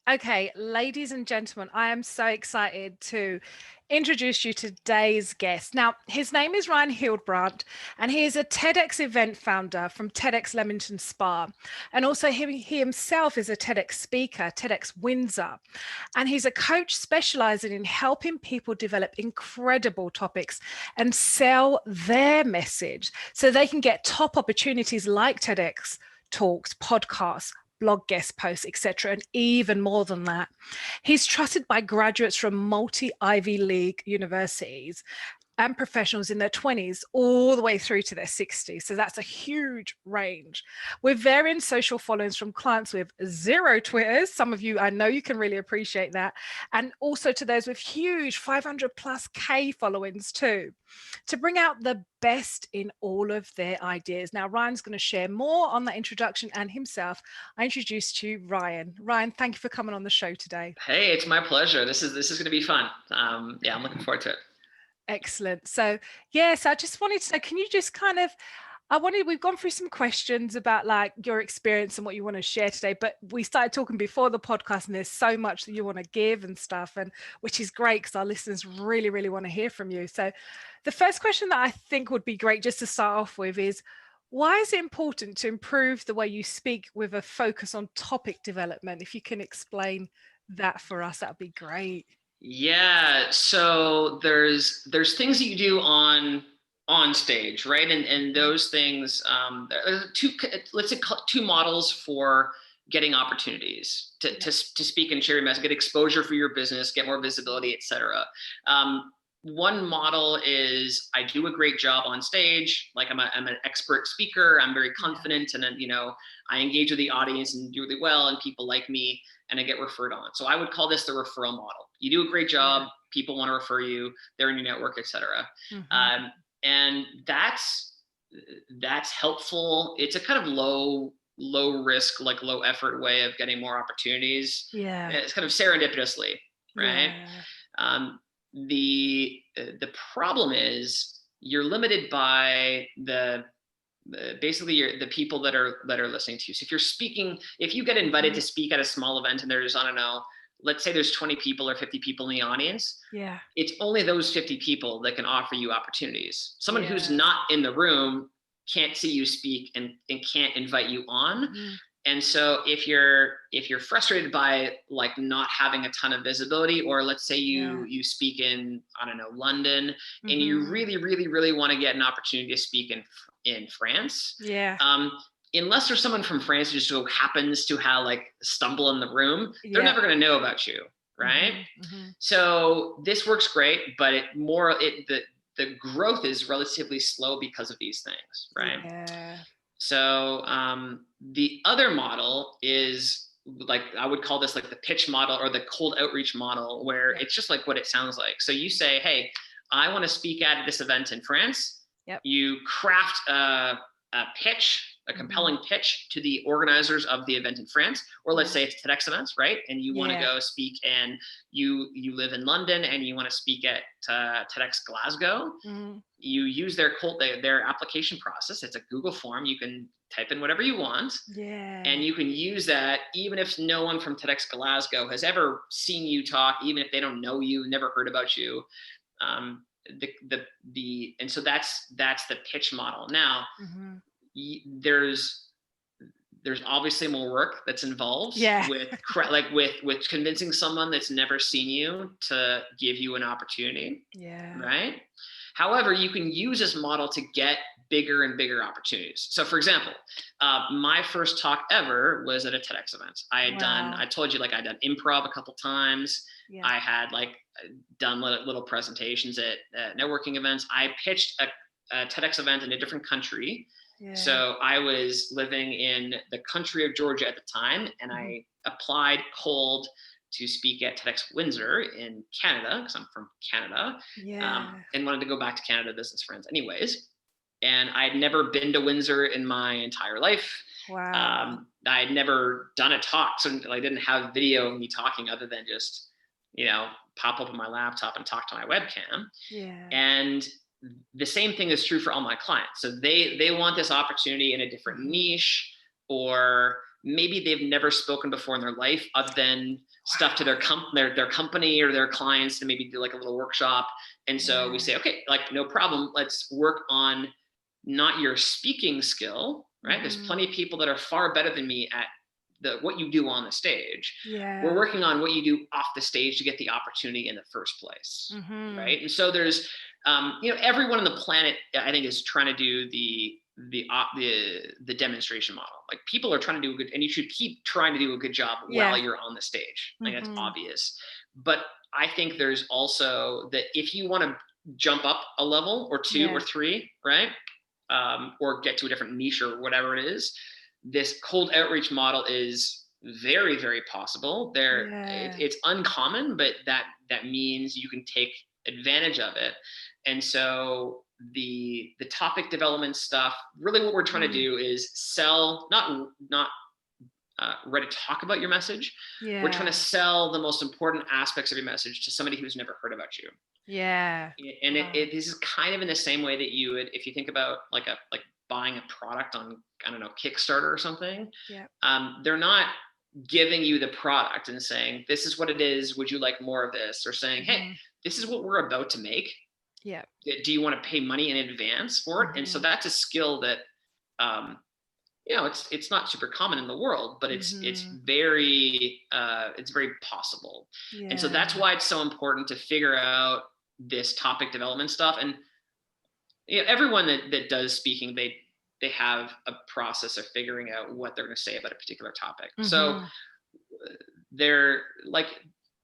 Okay, ladies and gentlemen, I am so excited to introduce you to today's guest. Now, his name is Ryan Hildebrandt, and he is a TEDx event founder from TEDxLeamingtonSpa. And also he himself is a TEDx speaker, TEDxWindsor. And he's a coach specializing in helping people develop incredible topics and sell their message so they can get top opportunities like TEDx talks, podcasts, blog guest posts, etc., and even more than that. He's trusted by graduates from multi-Ivy League universities and professionals in their 20s all the way through to their 60s. So that's a huge range. With varying social followings from clients with 0 Twitters, some of you, I know you can really appreciate that, and also to those with huge 500 plus K followings too, to bring out the best in all of their ideas. Now, Ryan's going to share more on that introduction and himself. I introduced you, Ryan. Ryan, thank you for coming on the show today. Hey, it's my pleasure. This is going to be fun. Yeah, I'm looking forward to it. Excellent. So I just wanted to know, can you just we've gone through some questions about like your experience and what you want to share today, but we started talking before the podcast and there's so much that you want to give and stuff, and which is great because our listeners really, really want to hear from you. So the first question that I think would be great just to start off with is, why is it important to improve the way you speak with a focus on topic development? If you can explain that for us, that would be great. Yeah, so there's things that you do on stage, right? And those things, let's say two models for getting opportunities to speak and share your message, get exposure for your business, get more visibility, etc. One model is I do a great job on stage, like I'm an expert speaker, I'm very confident, and then I engage with the audience and do really well, and people like me, and I get referred on. So I would call this the referral model. You do a great job, people want to refer you, they're in your network, etc. And that's helpful. It's a kind of low risk, like low effort way of getting more opportunities. Yeah, it's kind of serendipitously, right? The problem is you're limited by the people that are listening to you. So if you get invited to speak at a small event and there's, I don't know, let's say there's 20 people or 50 people in the audience, it's only those 50 people that can offer you opportunities. Someone who's not in the room can't see you speak and can't invite you on. And so if you're frustrated by like not having a ton of visibility, or let's say you speak in, I don't know, London, and you really, really, really want to get an opportunity to speak in France. Unless there's someone from France who just so happens to stumble in the room, they're never going to know about you, right? So this works great, but the growth is relatively slow because of these things, right? So the other model is like, I would call this like the pitch model or the cold outreach model, where it's just like what it sounds like. So you say, hey, I want to speak at this event in France. You craft a pitch, a compelling pitch to the organizers of the event in France, or let's say it's TEDx events, right? And you want to go speak, and you live in London and you want to speak at TEDx Glasgow. You use their application process. It's a Google form. You can type in whatever you want, and you can use that even if no one from TEDx Glasgow has ever seen you talk, even if they don't know you, never heard about you. And so that's the pitch model. Now, there's obviously more work that's involved with convincing someone that's never seen you to give you an opportunity, right? However, you can use this model to get bigger and bigger opportunities. So for example, my first talk ever was at a TEDx event. I told you, I'd done improv a couple times. I had done little presentations at networking events. I pitched a TEDx event in a different country. So I was living in the country of Georgia at the time, and I applied cold to speak at TEDxWindsor in Canada, because I'm from Canada, and wanted to go back to Canada to visit friends anyways. And I had never been to Windsor in my entire life. I had never done a talk, so I didn't have video of me talking other than just, pop up on my laptop and talk to my webcam. And the same thing is true for all my clients. So they want this opportunity in a different niche, or maybe they've never spoken before in their life other than stuff to their company or their clients to maybe do like a little workshop. And so we say, okay, like no problem. Let's work on not your speaking skill, right? There's plenty of people that are far better than me at what you do on the stage. We're working on what you do off the stage to get the opportunity in the first place, right? And so there's, everyone on the planet, I think, is trying to do the demonstration model. Like people are trying to do a good, and you should keep trying to do a good job while you're on the stage. Like that's obvious. But I think there's also that if you want to jump up a level or two or three, right? Or get to a different niche or whatever it is, this cold outreach model is very, very possible. It's uncommon, but that means you can take advantage of it. And so the topic development stuff, really what we're trying to do is sell, not ready to talk about your message. We're trying to sell the most important aspects of your message to somebody who's never heard about you. And this is kind of in the same way that you would, if you think about like buying a product on, I don't know, Kickstarter or something. They're not giving you the product and saying, this is what it is. Would you like more of this? Or saying, hey, this is what we're about to make. Do you want to pay money in advance for it? And so that's a skill that, it's not super common in the world, but it's very possible. And so that's why it's so important to figure out this topic development stuff. And everyone that does speaking, they have a process of figuring out what they're going to say about a particular topic. So they're like,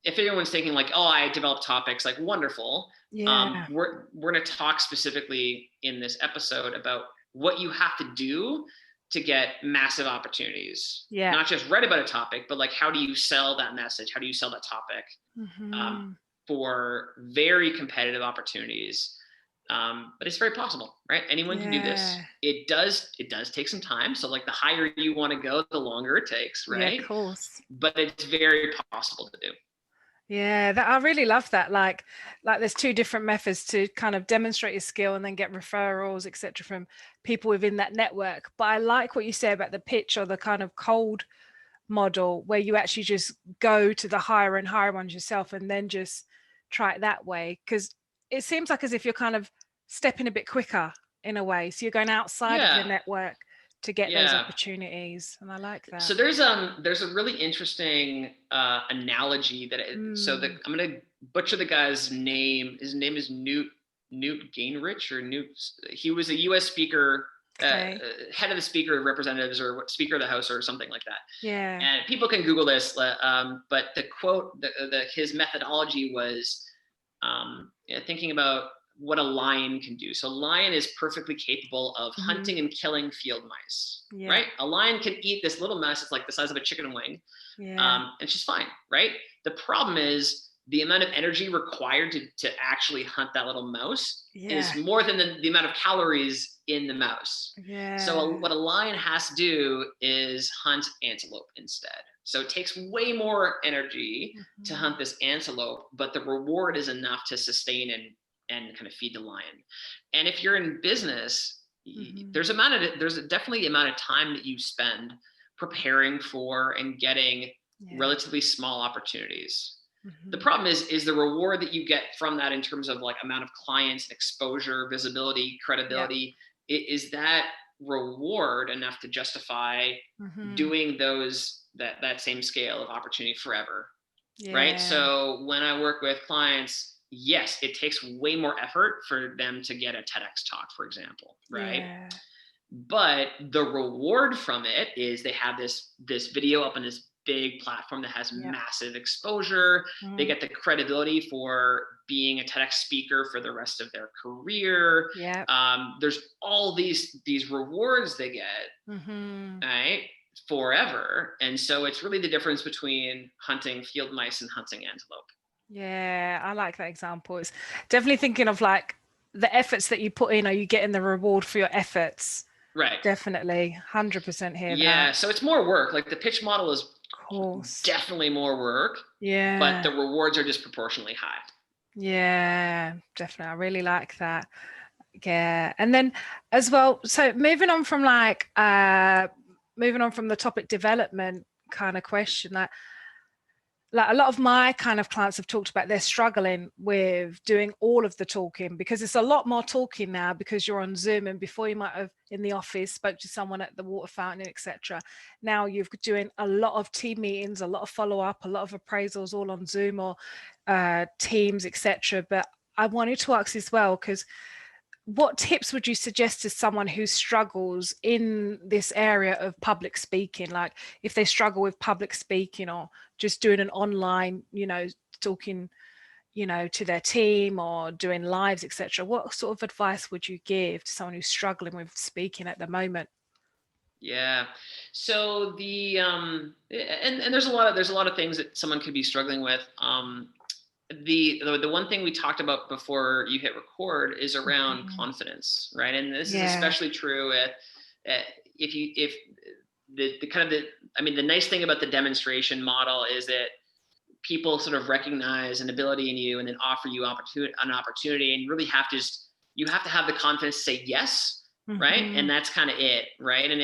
if anyone's thinking like, oh, I develop topics, like wonderful. We're going to talk specifically in this episode about what you have to do to get massive opportunities. Not just write about a topic, but like, how do you sell that message? How do you sell that topic for very competitive opportunities? But it's very possible, right? Anyone can do this. It does take some time. So like the higher you want to go, the longer it takes, right? Of course. But it's very possible to do. I really love that. Like there's two different methods to kind of demonstrate your skill and then get referrals, etc., from people within that network. But I like what you say about the pitch or the kind of cold model where you actually just go to the higher and higher ones yourself and then just try it that way, because it seems like as if you're kind of stepping a bit quicker in a way. So you're going outside of your network to get those opportunities, and I like that. So there's a really interesting analogy that I'm gonna butcher the guy's name. His name is Newt Gingrich or Newt. He was a U.S. speaker, head of the Speaker of Representatives or Speaker of the House or something like that. And people can Google this. But the quote, his methodology was thinking about what a lion can do. So a lion is perfectly capable of hunting and killing field mice, right? A lion can eat this little mouse. It's like the size of a chicken wing. And she's fine, right? The problem is the amount of energy required to actually hunt that little mouse is more than the amount of calories in the mouse. So what a lion has to do is hunt antelope instead. So it takes way more energy to hunt this antelope, but the reward is enough to sustain and kind of feed the lion. And if you're in business, there's definitely the amount of time that you spend preparing for and getting relatively small opportunities. The problem is the reward that you get from that in terms of like amount of clients, exposure, visibility, credibility. Is that reward enough to justify doing that same scale of opportunity forever? Right? So when I work with clients, yes, it takes way more effort for them to get a TEDx talk, for example, right? But the reward from it is they have this video up on this big platform that has massive exposure. They get the credibility for being a TEDx speaker for the rest of their career. There's all these rewards they get, right, forever. And so it's really the difference between hunting field mice and hunting antelope. I like that example. It's definitely thinking of like the efforts that you put in, are you getting the reward for your efforts? Right. Definitely. 100% here. So it's more work. Like the pitch model is definitely more work. But the rewards are disproportionately high. Definitely. I really like that. And then as well, so moving on from like moving on from the topic development kind of question, that like a lot of my kind of clients have talked about they're struggling with doing all of the talking, because it's a lot more talking now because you're on Zoom, and before you might have in the office spoke to someone at the water fountain, etc. Now you're doing a lot of team meetings, a lot of follow-up, a lot of appraisals all on Zoom or Teams, etc. But I wanted to ask as well, because what tips would you suggest to someone who struggles in this area of public speaking? Like if they struggle with public speaking or just doing an online, talking, to their team or doing lives, etc. What sort of advice would you give to someone who's struggling with speaking at the moment? Yeah. So and there's a lot of things that someone could be struggling with. The one thing we talked about before you hit record is around confidence, right? And this is especially true if the nice thing about the demonstration model is that people sort of recognize an ability in you and then offer you an opportunity, and you really have to have the confidence to say yes, right? And that's kind of it, right? And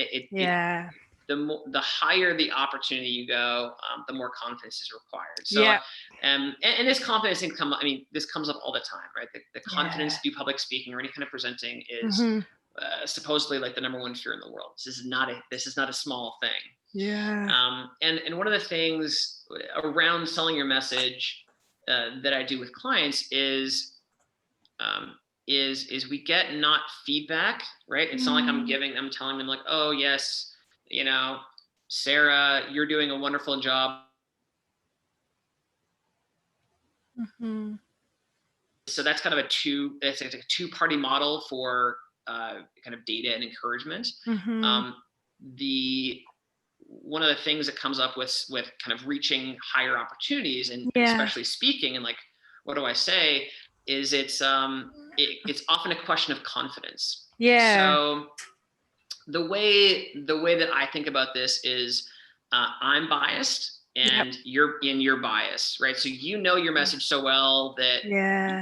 the higher the opportunity you go, the more confidence is required. So, and this confidence this comes up all the time, right? The confidence to do public speaking or any kind of presenting is supposedly like the number one fear in the world. This is not a small thing. Yeah. And one of the things around selling your message that I do with clients is we get not feedback, right? It's not like I'm telling them like, oh yes, Sarah, you're doing a wonderful job. So that's kind of a two-party model for kind of data and encouragement. One of the things that comes up with kind of reaching higher opportunities and especially speaking, and like, what do I say, is it's often a question of confidence. So the way that I think about this is I'm biased and you're biased, right? So your message so well that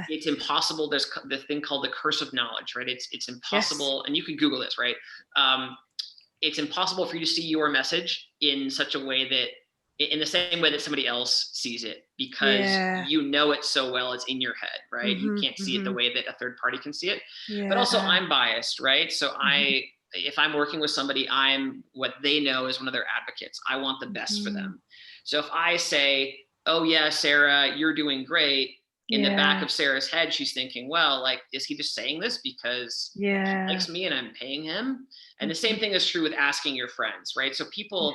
it's impossible. There's the thing called the curse of knowledge, right? It's impossible, and you can Google this, right? It's impossible for you to see your message in such a way that, in the same way that somebody else sees it, because you know it so well, it's in your head, right? You can't see it the way that a third party can see it. But also I'm biased, right? So if I'm working with somebody, I'm what they know is one of their advocates. I want the best for them. So if I say, oh yeah, Sarah, you're doing great, in the back of Sarah's head, she's thinking, well, like, is he just saying this because he likes me and I'm paying him? And the same thing is true with asking your friends, right? So people,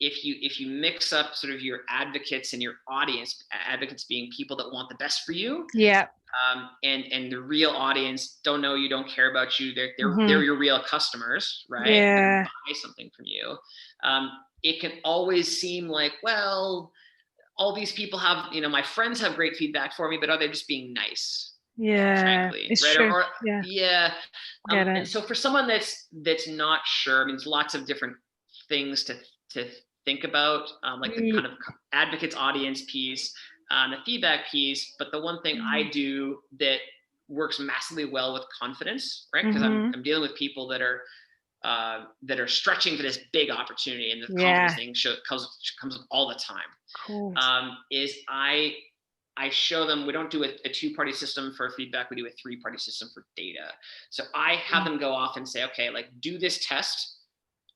if you mix up sort of your advocates and your audience, advocates being people that want the best for you, and the real audience don't know you, don't care about you, they're your real customers, right? They buy something from you. It can always seem like, well, all these people have, my friends have great feedback for me, but are they just being nice? Frankly, it's right? true. And so for someone that's not sure, there's lots of different things to think about, like the kind of advocates audience piece, the feedback piece. But the one thing I do that works massively well with confidence, right? Because I'm dealing with people that are stretching for this big opportunity, and the confidence thing comes up all the time. Cool. Is I show them, we don't do a two-party system for feedback, we do a three-party system for data. So I have them go off and say, okay, like, do this test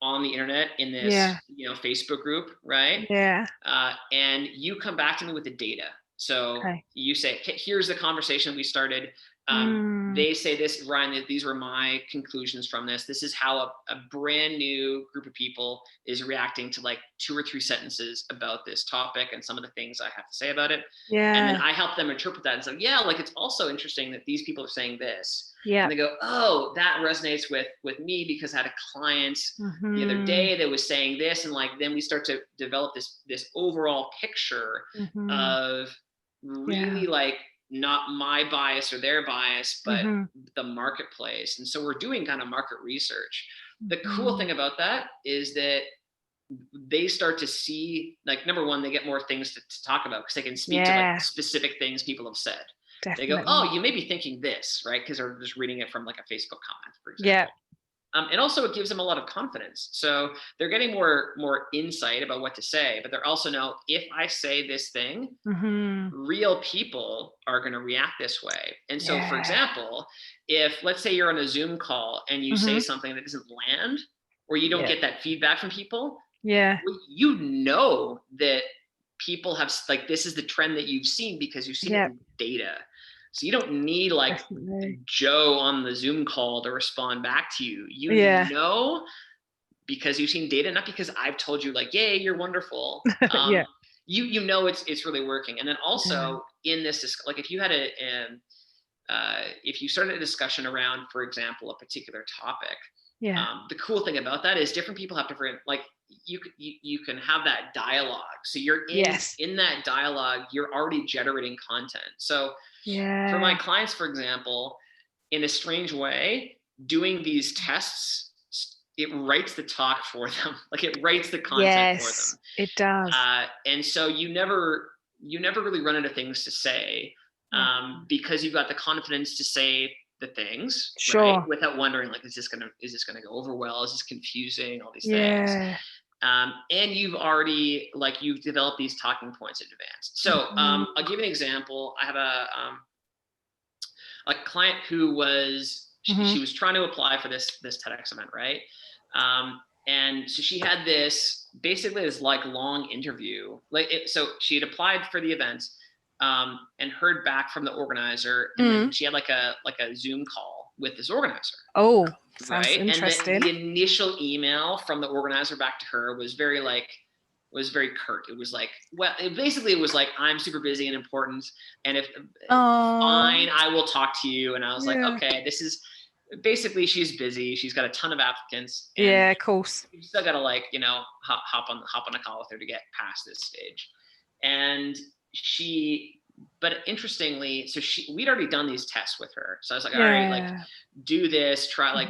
on the internet in this Facebook group, right? And you come back to me with the data. So you say, here's the conversation we started. They say this, Ryan, these were my conclusions from this. This is how a brand new group of people is reacting to like 2 or 3 sentences about this topic and some of the things I have to say about it. And then I help them interpret that and say, like, it's also interesting that these people are saying this. And they go, oh, that resonates with me, because I had a client the other day that was saying this. And like, then we start to develop this overall picture of really like, not my bias or their bias, but the marketplace. And so we're doing kind of market research. The cool thing about that is that they start to see, like, number one, they get more things to talk about because they can speak to like specific things people have said. Definitely. They go, oh, you may be thinking this, right? Because they're just reading it from like a Facebook comment, for example. And also it gives them a lot of confidence. So they're getting more insight about what to say, but they're also know, if I say this thing, real people are going to react this way. And so, for example, if let's say you're on a Zoom call and you say something that doesn't land, or you don't get that feedback from people, you know that people have, like, this is the trend that you've seen because you've seen it in data. So you don't need like Joe on the Zoom call to respond back to you. You know, because you've seen data, not because I've told you like, yay, you're wonderful. You know it's really working. And then also in this, like if you had if you started a discussion around, for example, a particular topic, the cool thing about that is different people have different, like you can have that dialogue. So you're in that dialogue, you're already generating content. So for my clients, for example, in a strange way, doing these tests, it writes the talk for them. Like it writes the content for them. It does. And so you never really run into things to say, because you've got the confidence to say the things, right? Without wondering, like, is this gonna go over well? Is this confusing? All these things. And you've already, like, you've developed these talking points in advance. So I'll give you an example. I have a client who was, she was trying to apply for this TEDx event, right? And so she had this like long interview, so she had applied for the event, and heard back from the organizer, and then she had like a Zoom call with this organizer. Oh, sounds interesting. And the initial email from the organizer back to her was very curt. It was like, well, it was like, I'm super busy and important, and if fine, I will talk to you. And I was like, okay, this is basically, she's busy. She's got a ton of applicants. And of course. You still got to, like, hop on a call with her to get past this stage. And but interestingly, so we'd already done these tests with her. So I was like, all right, like, do this, try, like,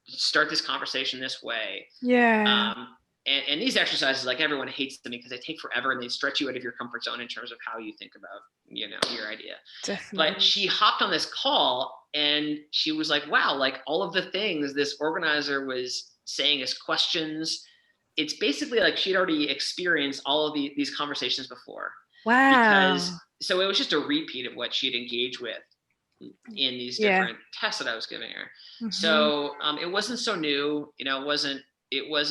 start this conversation this way. And these exercises, like, everyone hates them because they take forever and they stretch you out of your comfort zone in terms of how you think about, your idea. Definitely. But she hopped on this call and she was like, wow, like, all of the things this organizer was saying as questions, it's basically like she'd already experienced all of these conversations before. Wow. So it was just a repeat of what she'd engaged with in these different tests that I was giving her. So it wasn't so new, it was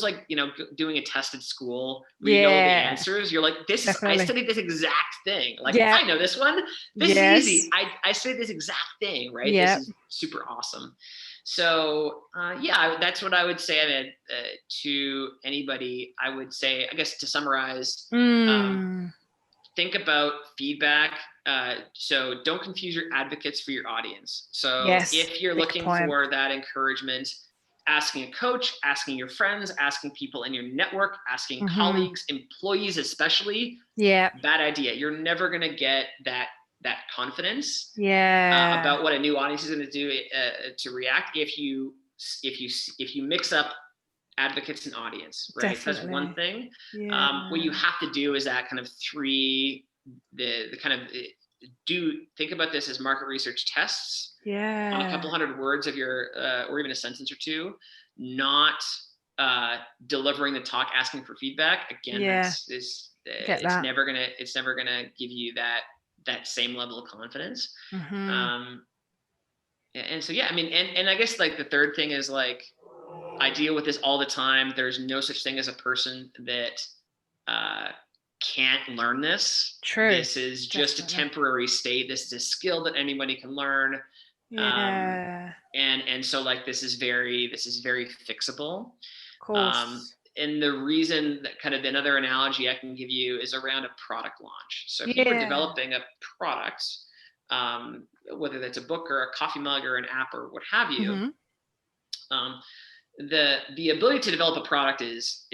like, doing a test at school where you know the answers. You're like, I studied this exact thing. Like, I know this one. This is easy. I studied this exact thing, right? This is super awesome. So, that's what I would say to anybody. I would say, I guess, to summarize, think about feedback. So don't confuse your advocates for your audience. So if you're looking for that encouragement, asking a coach, asking your friends, asking people in your network, asking colleagues, employees especially, bad idea. You're never going to get that confidence about what a new audience is going to do to react if you mix up advocates and audience, right? Definitely. That's one thing. What you have to do is that kind of think about this as market research tests on a couple hundred words of your or even a sentence or two, not delivering the talk asking for feedback. Again, it's never gonna give you that same level of confidence. And so I mean, and I guess, like, the third thing is, like, I deal with this all the time. There's no such thing as a person that can't learn this. True. This is just a temporary state. This is a skill that anybody can learn. And so, like, this is very fixable. Of course. And the reason that, kind of, another analogy I can give you is around a product launch. So if you were developing a product, whether that's a book or a coffee mug or an app or what have you, the ability to develop a product is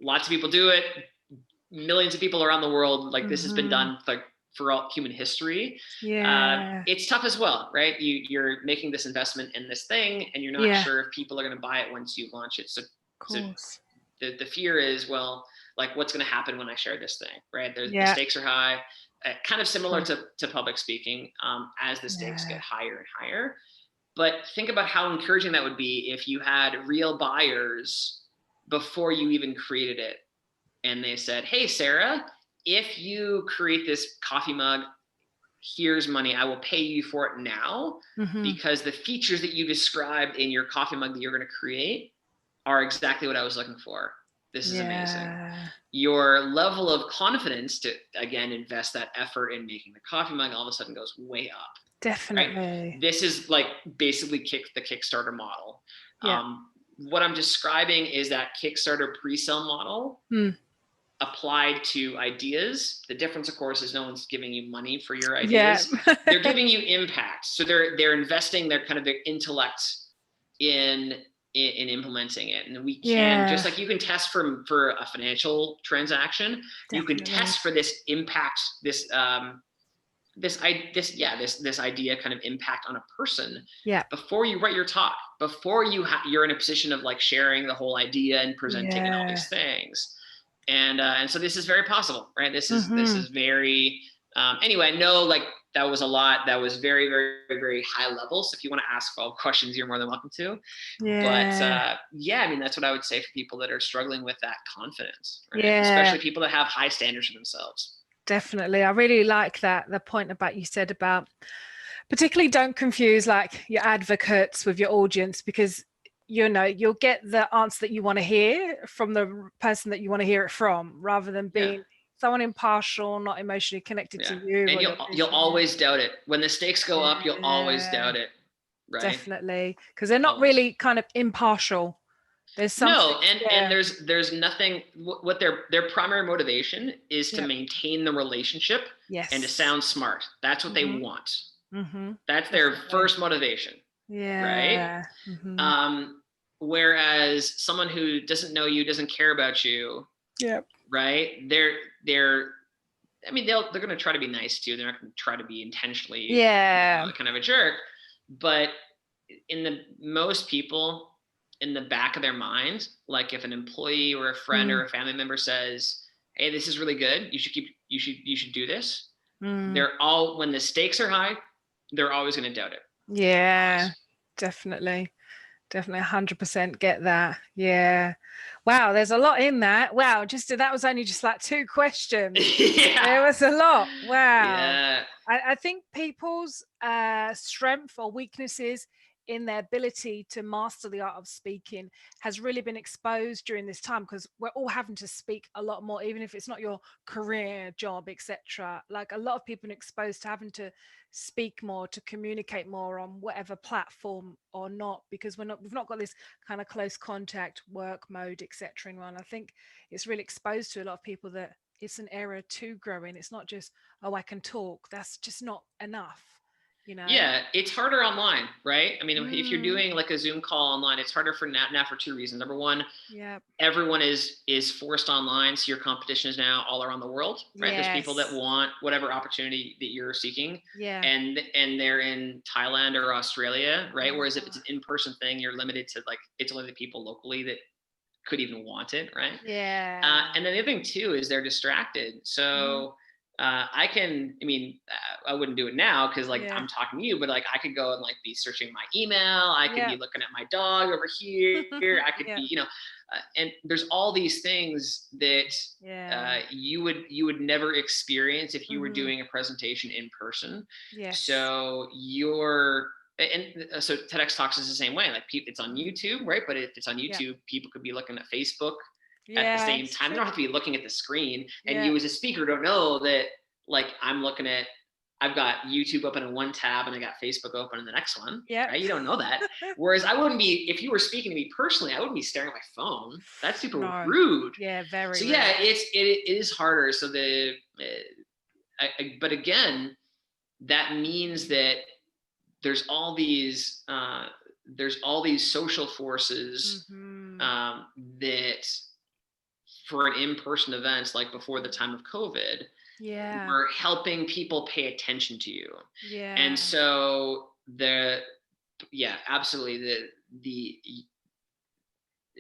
lots of people do it. Millions of people around the world, like, this has been done, like, for all human history. It's tough as well, right? You're making this investment in this thing and you're not sure if people are going to buy it once you launch it. So the fear is, well, like, what's going to happen when I share this thing, right? The stakes are high, kind of similar to public speaking. As the stakes get higher and higher, But think about how encouraging that would be if you had real buyers before you even created it. And they said, hey, Sarah, if you create this coffee mug, here's money. I will pay you for it now because the features that you described in your coffee mug that you're going to create are exactly what I was looking for. This is amazing. Your level of confidence to, again, invest that effort in making the coffee mug all of a sudden goes way up. Definitely. Right? This is like basically the Kickstarter model. What I'm describing is that Kickstarter pre-sale model applied to ideas. The difference, of course, is no one's giving you money for your ideas. They're giving you impact. So they're investing their kind of their intellect in implementing it. And we can, just like you can test for a financial transaction, you can test for this impact, this idea kind of impact on a person before you write your talk, before you're in a position of like sharing the whole idea and presenting and all these things. And so this is very possible, right? This is very, anyway, I know like that was a lot. That was very, very, very high level. So if you want to ask follow-up questions, you're more than welcome to. But I mean, that's what I would say for people that are struggling with that confidence, right? Especially people that have high standards for themselves. Definitely. I really like the point about you said about particularly don't confuse like your advocates with your audience, because you'll get the answer that you want to hear from the person that you want to hear it from, rather than being someone impartial, not emotionally connected to you. And you'll always doubt it. When the stakes go up, you'll always doubt it. Right. Definitely. Because they're not really kind of impartial. There's something. And there's nothing, what their primary motivation is to maintain the relationship and to sound smart. That's what they want. That's their first motivation. Right. Whereas someone who doesn't know you, doesn't care about you. Right. They're going to try to be nice to you. They're not going to try to be intentionally kind of a jerk. But most people, in the back of their mind, like if an employee or a friend or a family member says, hey, this is really good, you should do this. They're all, when the stakes are high, they're always going to doubt it. Definitely 100% get that. Wow, there's a lot in that. Wow, that was only just like 2 questions. There was a lot. Wow. I think people's strength or weaknesses in their ability to master the art of speaking has really been exposed during this time, because we're all having to speak a lot more, even if it's not your career, job, etc. Like a lot of people are exposed to having to speak more, to communicate more on whatever platform or not, because we've not got this kind of close contact work mode, etc. And I think it's really exposed to a lot of people that it's an era to grow in. It's not just, oh, I can talk. That's just not enough. It's harder online, right? I mean, if you're doing like a Zoom call online, it's harder for now for 2 reasons. Number one, everyone is forced online, so your competition is now all around the world, right? There's people that want whatever opportunity that you're seeking, and they're in Thailand or Australia, right? Whereas if it's an in-person thing, you're limited to like, it's only the people locally that could even want it, right? And then the other thing too is they're distracted. So I wouldn't do it now because like I'm talking to you, but like I could go and like be searching my email. I could be looking at my dog over here. I could be, and there's all these things that you would never experience if you were doing a presentation in person. So so TEDx Talks is the same way. Like it's on YouTube, right? But if it's on YouTube, people could be looking at Facebook at the same time. They don't have to be looking at the screen. And you as a speaker don't know that like I've got YouTube open in one tab and I got Facebook open in the next one. Right? You don't know that. Whereas I wouldn't be, if you were speaking to me personally, I wouldn't be staring at my phone. That's super rude. Very so rude. it is harder. So but again, that means that there's all these social forces that for an in-person event, like before the time of COVID, were helping people pay attention to you. And so absolutely. The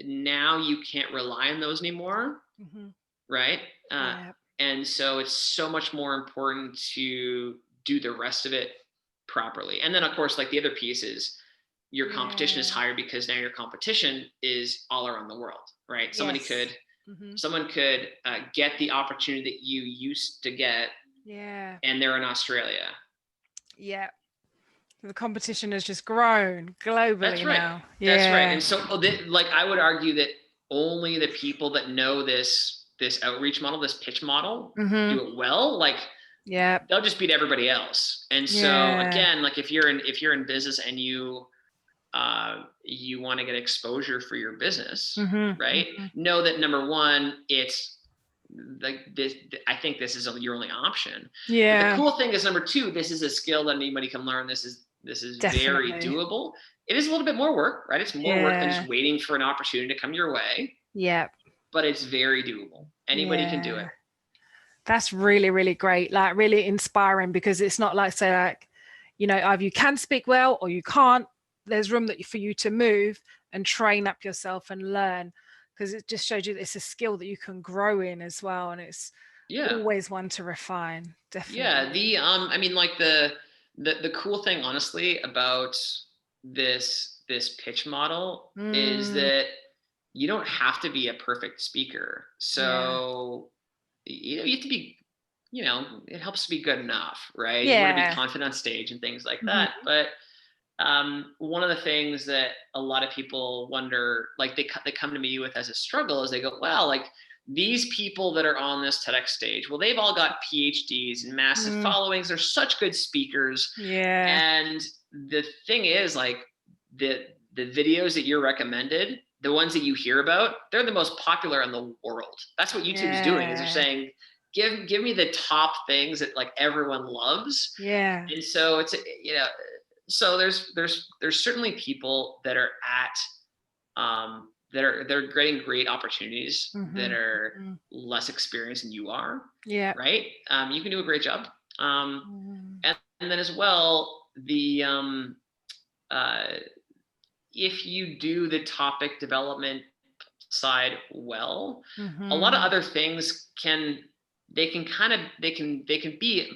now you can't rely on those anymore. Right. And so it's so much more important to do the rest of it properly. And then of course, like the other piece is your competition is higher because now your competition is all around the world, right? Yes. Someone could get the opportunity that you used to get, and they're in Australia. Yeah. The competition has just grown globally. That's right. Now. That's right. And so, like, I would argue that only the people that know this outreach model, this pitch model, do it well. Like, they'll just beat everybody else. And so, again, like, if you're in business and you want to get exposure for your business, right? Know that, number one, it's like this. I think this is your only option. But the cool thing is, number two, this is a skill that anybody can learn. This is very doable. It is a little bit more work, right? It's more work than just waiting for an opportunity to come your way. Yeah. But it's very doable. Anybody can do it. That's really, really great. Like, really inspiring, because it's not like, say, like, you know, either you can speak well or you can't. There's room for you to move and train up yourself and learn, because it just shows you that it's a skill that you can grow in as well. And it's always one to refine. Definitely. Yeah. I mean, like, the cool thing, honestly, about this pitch model is that you don't have to be a perfect speaker. So, you know, you have to be, you know, it helps to be good enough, right? You want to be confident on stage and things like that. But one of the things that a lot of people wonder, like, they come to me with as a struggle, is they go, well, like, these people that are on this TEDx stage, well, they've all got PhDs and massive followings. They're such good speakers. And the thing is, like, the videos that you're recommended, the ones that you hear about, they're the most popular in the world. That's what YouTube is doing, is they're saying, give me the top things that, like, everyone loves. And so it's, you know, so there's certainly people that are at they're getting great opportunities that are less experienced than you are. Right. You can do a great job. And then as well, the if you do the topic development side well, a lot of other things can be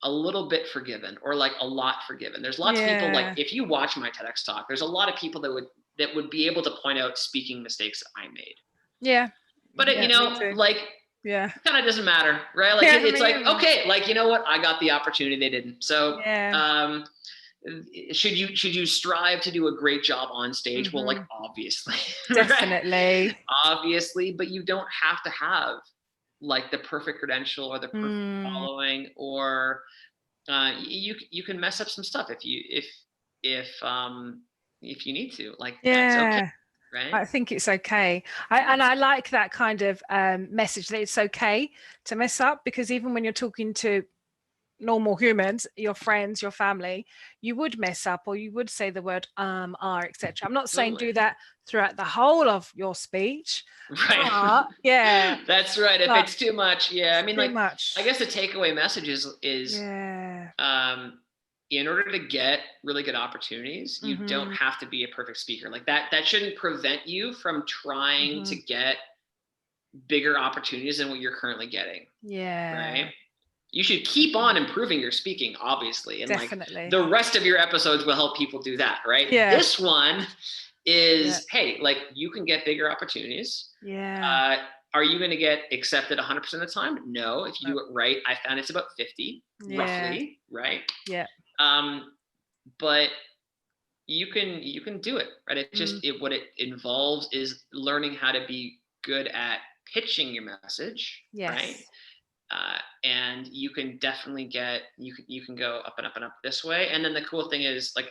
a little bit forgiven, or like a lot forgiven. There's lots of people, like, if you watch my TEDx talk, there's a lot of people that would be able to point out speaking mistakes that I made. But you know, like, kind of doesn't matter, right? Like, it's like, okay, like, you know what? I got the opportunity, they didn't. So, should you strive to do a great job on stage? Well, like, obviously, definitely, right? Obviously, but you don't have to have, like, the perfect credential or the perfect following, or you can mess up some stuff if you need to. Like, that's okay, right? I think it's okay. I like that kind of message, that it's okay to mess up, because even when you're talking to normal humans, your friends, your family, you would mess up, or you would say the word are, etc. I'm not saying do that throughout the whole of your speech, right? That's right. If it's too much, I mean, like, much. I guess the takeaway message is in order to get really good opportunities, you don't have to be a perfect speaker. Like, that shouldn't prevent you from trying to get bigger opportunities than what you're currently getting. Right. You should keep on improving your speaking, obviously. And definitely, like, the rest of your episodes will help people do that, right? This one is, hey, like, you can get bigger opportunities. Are you going to get accepted 100% of the time? No. If you do it right, I found it's about 50, roughly, right? But you can do it, right? It just, what it involves is learning how to be good at pitching your message, right? And you can definitely you can go up and up and up this way. And then the cool thing is, like,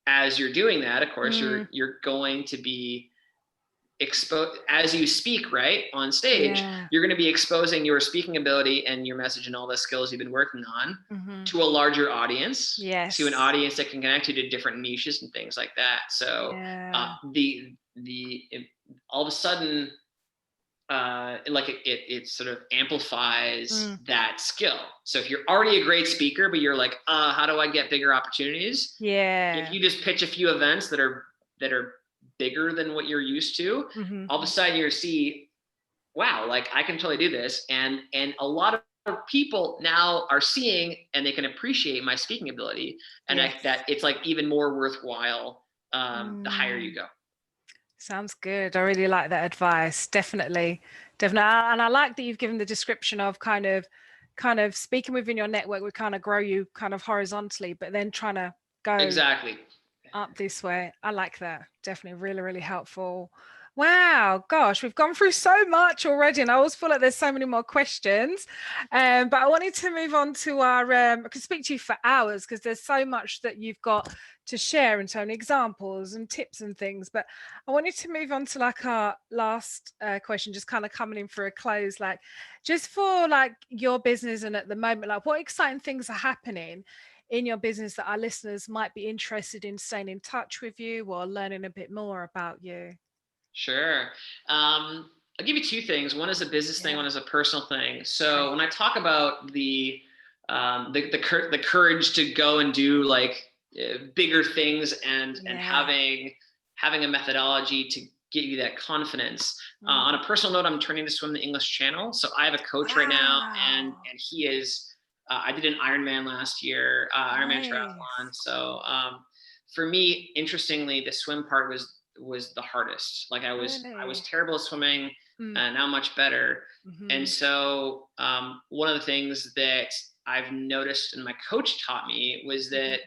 as you're doing that, of course, you're going to be exposed as you speak, right, on stage. You're going to be exposing your speaking ability and your message and all the skills you've been working on to a larger audience, to an audience that can connect you to different niches and things like that. So all of a sudden, like, it sort of amplifies that skill. So if you're already a great speaker, but you're like, how do I get bigger opportunities? If you just pitch a few events that are bigger than what you're used to, all of a sudden you're see, wow, like, I can totally do this. And a lot of people now are seeing, and they can appreciate my speaking ability. And that it's, like, even more worthwhile the higher you go. Sounds good. I really like that advice. Definitely. And I like that you've given the description of kind of speaking within your network would kind of grow you kind of horizontally, but then trying to go Exactly. up this way. I like that. Definitely really, really helpful. Wow, gosh, we've gone through so much already, and I always feel like there's so many more questions. But I wanted to move on to our, I could speak to you for hours because there's so much that you've got to share and so many examples and tips and things. But I wanted to move on to like our last question, just kind of coming in for a close, like just for like your business and at the moment, like what exciting things are happening in your business that our listeners might be interested in staying in touch with you or learning a bit more about you? Sure. I'll give you two things. One is a business thing, one is a personal thing. So when I talk about the courage to go and do like bigger things and having a methodology to give you that confidence. On a personal note, I'm turning to swim the English Channel. So I have a coach right now, and he is. I did an Ironman last year, Ironman triathlon. So for me, interestingly, the swim part was the hardest. Like I was terrible at swimming, now much better. And so one of the things that I've noticed and my coach taught me was that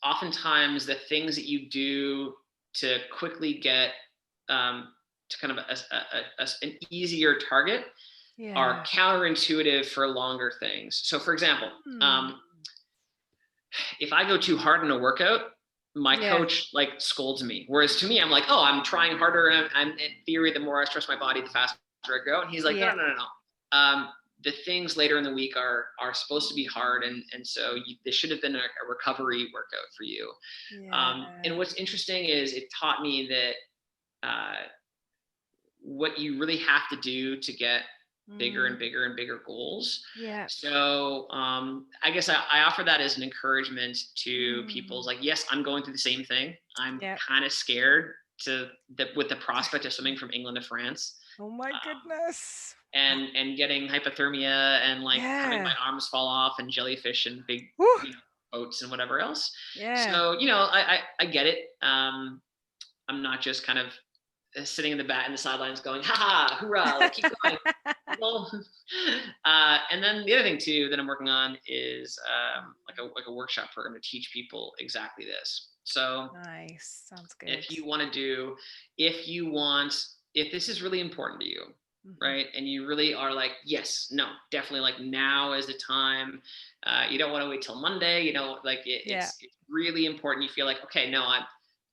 oftentimes the things that you do to quickly get to kind of an easier target are counterintuitive for longer things. So for example, if I go too hard in a workout, my coach like scolds me. Whereas to me, I'm like, oh, I'm trying harder. And I'm in theory, the more I stress my body, the faster I go. And he's like, no. The things later in the week are supposed to be hard. And so this should have been a recovery workout for you. And what's interesting is it taught me that what you really have to do to get bigger and bigger and bigger goals. So I guess I offer that as an encouragement to people. Like, yes, I'm going through the same thing. I'm kind of scared with the prospect of swimming from England to France. Oh my goodness. And getting hypothermia and like having my arms fall off and jellyfish and big boats and whatever else. So, I get it. I'm not just kind of sitting in the sidelines going, ha, hoorah, like, keep going. And then the other thing too that I'm working on is like a workshop program to teach people exactly this. So nice, sounds good. If this is really important to you, right, and you really are like, yes, no, definitely, like now is the time. You don't want to wait till Monday. It's really important. You feel like, okay, no,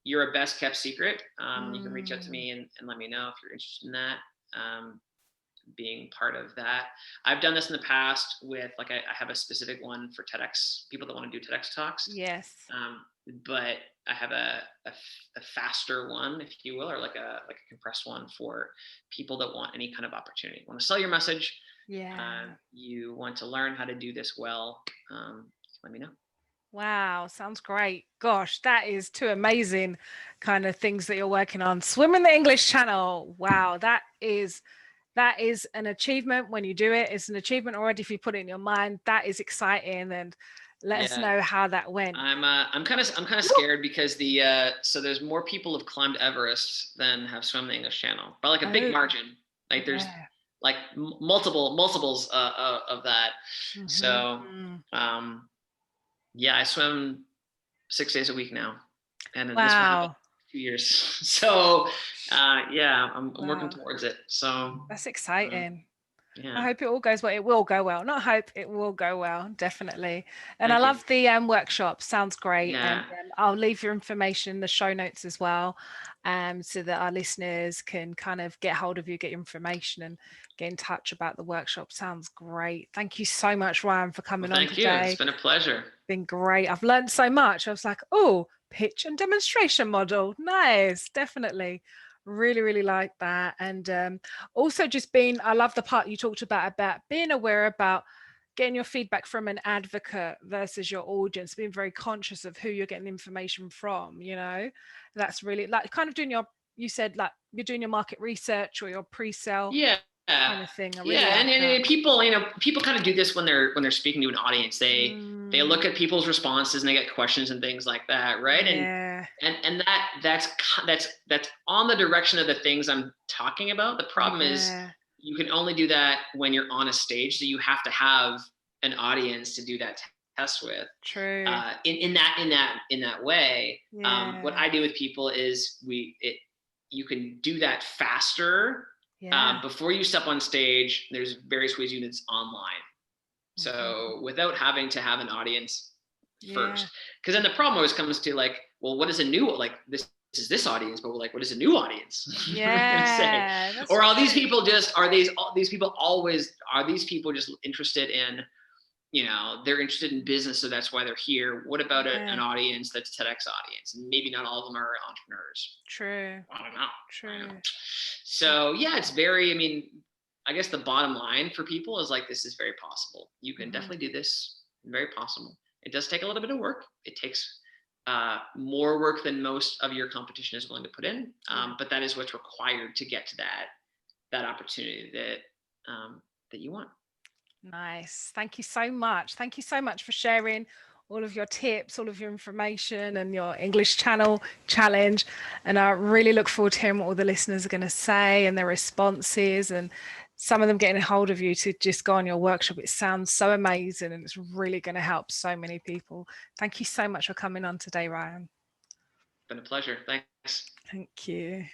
you're a best kept secret. You can reach out to me and let me know if you're interested in that. Being part of that. I've done this in the past with like, I have a specific one for TEDx, people that want to do TEDx talks. But I have a faster one, if you will, or like a compressed one for people that want any kind of opportunity. Want to sell your message. You want to learn how to do this well. Let me know. Wow, sounds great. Gosh, that is two amazing kind of things that you're working on. Swimming the English Channel. Wow, that is an achievement when you do it. It's an achievement already if you put it in your mind. That is exciting, and let us know how that went. I'm kind of scared because so there's more people have climbed Everest than have swum the English Channel, by like a big margin. Like there's like multiples of that. So I swim 6 days a week now, and this will happen in 2 years. So I'm working towards it. So that's exciting. I hope it all goes well. It will go well. Not hope, it will go well, definitely. And I love the workshop. Sounds great. And I'll leave your information in the show notes as well, so that our listeners can kind of get hold of you, get your information, and get in touch about the workshop. Sounds great. Thank you so much, Ryan, for coming on today. Thank you. It's been a pleasure. Been great. I've learned so much. I was like, oh, pitch and demonstration model. Nice. Definitely. Really, really like that. And also I love the part you talked about being aware about getting your feedback from an advocate versus your audience, being very conscious of who you're getting information from, that's really like kind of you said like you're doing your market research or your pre-sale kind of thing. I really Yeah, like that. and people, people kind of do this when they're speaking to an audience. They look at people's responses and they get questions and things like that, right? Yeah. And that's on the direction of the things I'm talking about. The problem is you can only do that when you're on a stage, so you have to have an audience to do that test with. True. In that way, Yeah. what I do with people is you can do that faster. Before you step on stage. There's various ways you do this online. So without having to have an audience first, because then the problem always comes to like, well, what is a new, like this audience, but we're like, what is a new audience? Yeah. Or are these people just interested in, they're interested in business, so that's why they're here. What about an audience that's TEDx audience? And maybe not all of them are entrepreneurs. True. I don't know. True. So yeah, it's very, I guess the bottom line for people is like, this is very possible. You can definitely do this. Very possible. It does take a little bit of work. It takes more work than most of your competition is willing to put in. But that is what's required to get to that opportunity that you want. Nice. Thank you so much. Thank you so much for sharing all of your tips, all of your information, and your English channel challenge. And I really look forward to hearing what all the listeners are going to say and their responses, and some of them getting a hold of you to just go on your workshop. It sounds so amazing, and it's really going to help so many people. Thank you so much for coming on today, Ryan. It's been a pleasure. Thanks. Thank you.